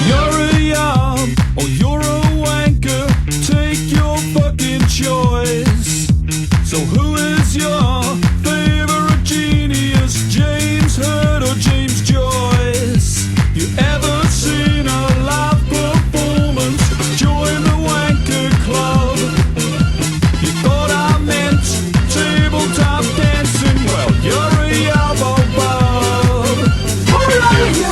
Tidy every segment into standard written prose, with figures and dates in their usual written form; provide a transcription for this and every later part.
You're a yob or you're a wanker, take your fucking choice. So who is your favorite genius, James Hurd or James Joyce? You ever seen a live performance? Join the wanker club. You thought I meant tabletop dancing? Well, you're a yob or bub. What are you?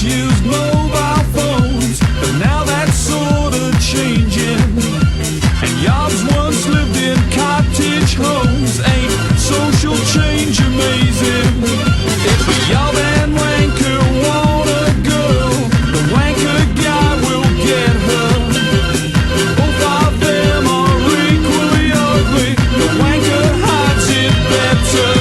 Used mobile phones, but now that's sorta changing. And yobs once lived in cottage homes. Ain't social change amazing? If a yob and wanker want a girl, the wanker guy will get her. Both of them are equally ugly, the wanker hides it better.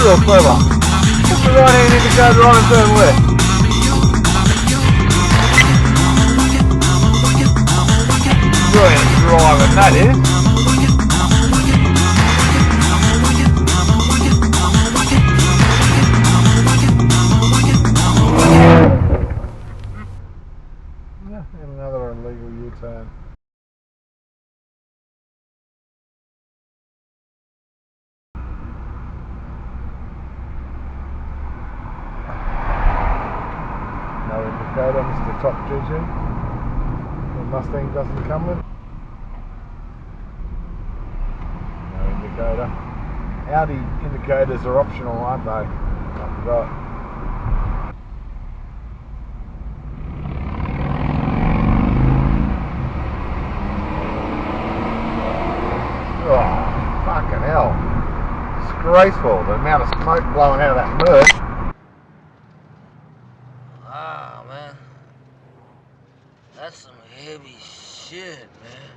Real clever. Put the right hand indicator on and turn left. Brilliant driving, that is. And another illegal U-turn. Indicator, Mr. Top GG. The Mustang doesn't come with. No indicator. Audi indicators are optional, aren't they? I forgot. Oh, fucking hell. Disgraceful, the amount of smoke blowing out of that merc. That's some heavy shit, man.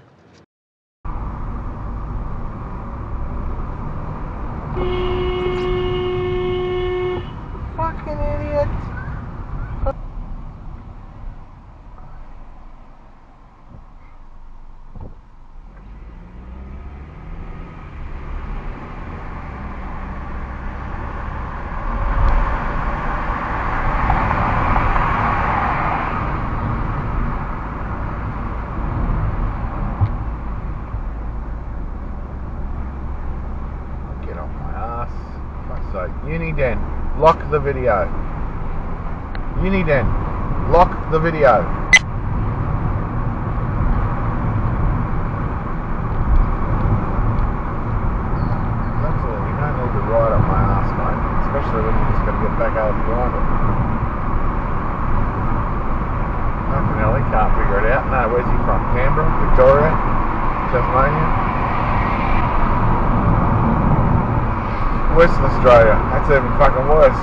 Fucking idiot. lock the video. Uniden, lock the video. Absolutely, you don't need to ride up my ass, mate. Especially when you're just going to get back over behind it. Fucking hell, he can't figure it out. No, where's he from? Canberra? Victoria? Tasmania? Western Australia. That's even fucking worse.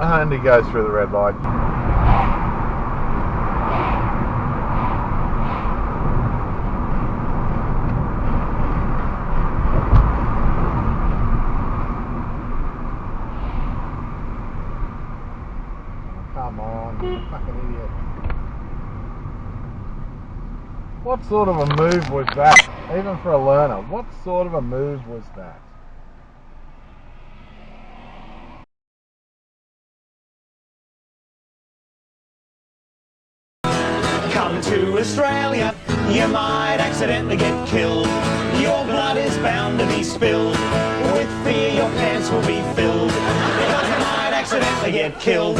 And he goes through the red light. Come on, you fucking idiot. What sort of a move was that? Even for a learner, what sort of a move was that? Come to Australia, you might accidentally get killed. Your blood is bound to be spilled. With fear, your pants will be filled. Because you might accidentally get killed.